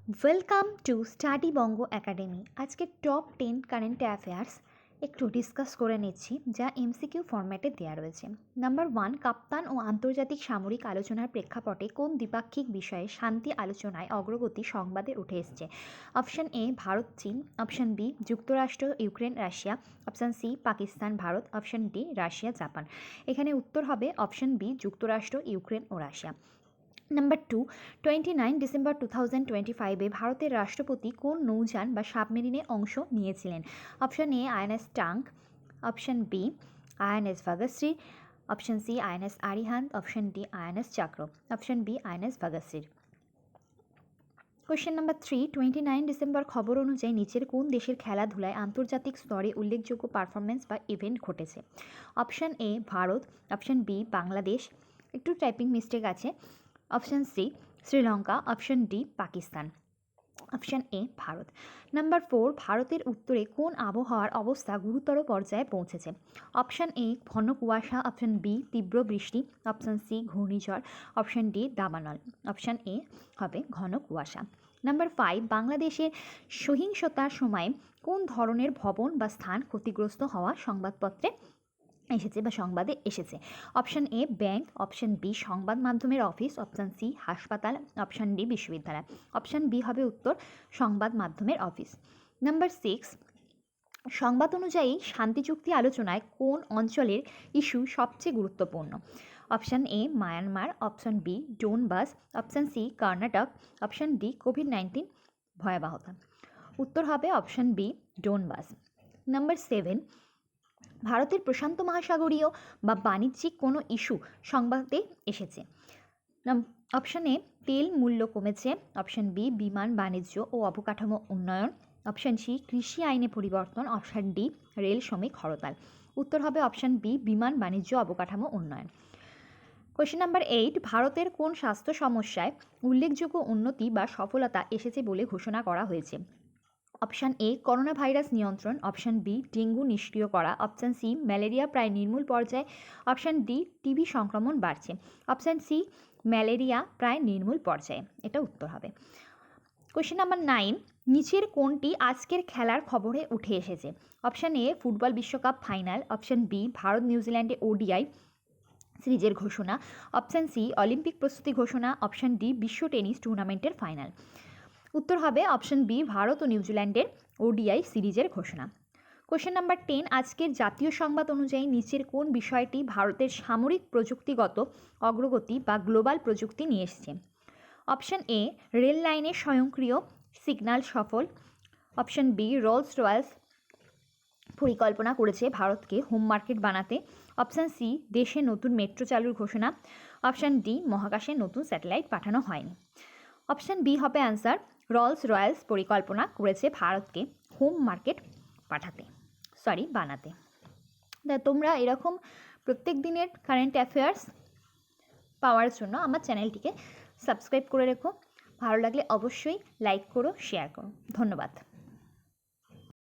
Welcome to study Banga academy. আজকে top 10 current affairs একটু discuss করে নিচ্ছি, যা এমসিকিউ ফরম্যাটে দেওয়া রয়েছে। নাম্বার 1, কাপ্তান ও আন্তর্জাতিক সামরিক আলোচনার প্রেক্ষাপটে কোন দ্বিপাক্ষিক বিষয়ে শান্তি আলোচনায় অগ্রগতি সংবাদে উঠে এসেছে? অপশান এ ভারত চীন, অপশান বি যুক্তরাষ্ট্র Ukraine Russia, option C Pakistan Bharat, option D Russia Japan. এখানে উত্তর হবে অপশান বি যুক্তরাষ্ট্র ইউক্রেন ও রাশিয়া। নাম্বার 2, 29 ডিসেম্বর 2025-এ ভারতের রাষ্ট্রপতি কোন নৌযান বা সাবমেরিনে অংশ নিয়েছিলেন? অপশান এ আইএনএস টাঙ্ক, option B INS Vaghsheer, option C INS Arihant, option D INS Chakra, option B INS Vaghsheer. Question number 3, 29 December খবর অনুযায়ী নিচের কোন দেশের খেলাধুলায় আন্তর্জাতিক স্তরে উল্লেখযোগ্য পারফরমেন্স বা ইভেন্ট ঘটেছে? Option A Bharat, option B Bangladesh, একটু টাইপিং মিস্টেক আছে, option C Sri Lanka, option D Pakistan, option A Bharat. Number 4, ভারতের উত্তরে কোন আবহাওয়ার অবস্থা গুরুতর পর্যায়ে পৌঁছেছে? অপশান এ ঘন কুয়াশা, অপশান বি তীব্র বৃষ্টি, অপশান সি ঘূর্ণিঝড়, অপশান ডি দাবানল, অপশান এ হবে ঘন কুয়াশা। নাম্বার 5, বাংলাদেশের সহিংসতার সময় কোন ধরনের ভবন বা স্থান ক্ষতিগ্রস্ত হওয়া সংবাদপত্রে এসেছে বা সংবাদে এসেছে? Option A bank, option B সংবাদ মাধ্যমের অফিস, অপশান সি হাসপাতাল, অপশান ডি বিশ্ববিদ্যালয়, অপশান বি হবে উত্তর সংবাদ মাধ্যমের অফিস। নাম্বার 6, সংবাদ অনুযায়ী শান্তি চুক্তি আলোচনায় কোন অঞ্চলের ইস্যু সবচেয়ে গুরুত্বপূর্ণ? Option A Myanmar, option B Donbas, option C Karnataka, option D কোভিড-19 ভয়াবহতা। উত্তর হবে অপশান বি ডোনবাস। নাম্বার 7, ভারতের প্রশান্ত মহাসাগরীয় বা বাণিজ্যিক কোনো ইস্যু সংবাদে এসেছে? অপশান এ তেল মূল্য কমেছে, অপশান বি বিমান বাণিজ্য ও অবকাঠামো উন্নয়ন, অপশান সি কৃষি আইনে পরিবর্তন, অপশান ডি রেল শ্রমিক হরতাল। উত্তর হবে অপশান বি বিমান বাণিজ্য অবকাঠামো উন্নয়ন। কোয়েশ্চেন নাম্বার 8, ভারতের কোন স্বাস্থ্য সমস্যায় উল্লেখযোগ্য উন্নতি বা সফলতা এসেছে বলে ঘোষণা করা হয়েছে? অপশান এ করোনা ভাইরাস নিয়ন্ত্রণ, অপশান বি ডেঙ্গু নিষ্ক্রিয় করা, অপশান সি ম্যালেরিয়া প্রায় নির্মূল পর্যায়ে, অপশান ডি টিবি সংক্রমণ বাড়ছে, অপশান সি ম্যালেরিয়া প্রায় নির্মূল পর্যায়ে। এটা উত্তর হবে। কোয়েশ্চেন নাম্বার 9, নিচের কোনটি আজকের খেলার খবরে উঠে এসেছে? অপশান এ ফুটবল বিশ্বকাপ ফাইনাল, অপশান বি ভারত নিউজিল্যান্ডে ওডিআই সিরিজের ঘোষণা, অপশান সি অলিম্পিক প্রস্তুতি ঘোষণা, অপশান ডি বিশ্ব টেনিস টুর্নামেন্টের ফাইনাল। উত্তর হবে অপশান বি ভারত ও নিউজিল্যান্ডের ওডিআই সিরিজের ঘোষণা। কোয়েশ্চেন নাম্বার 10, আজকের জাতীয় সংবাদ অনুযায়ী নিচের কোন বিষয়টি ভারতের সামরিক প্রযুক্তিগত অগ্রগতি বা গ্লোবাল প্রযুক্তি নিয়ে এসেছে? অপশান এ রেল লাইনের স্বয়ংক্রিয় সিগন্যাল সফল, অপশান বি রোলস রয়েলস পরিকল্পনা করেছে ভারতকে হোম মার্কেট বানাতে, অপশান সি দেশে নতুন মেট্রো চালুর ঘোষণা, অপশান ডি মহাকাশে নতুন স্যাটেলাইট পাঠানো হয়নি। অপশান বি হবে অ্যান্সার, রোলস রয়েলস পরিকল্পনা করেছে ভারতকে হোম মার্কেট বানাতে। তা তোমরা এরকম প্রত্যেক দিনের কারেন্ট অ্যাফেয়ার্স পাওয়ার জন্য আমার চ্যানেলটিকে সাবস্ক্রাইব করে রেখো। ভালো লাগলে অবশ্যই লাইক করো, শেয়ার করো। ধন্যবাদ।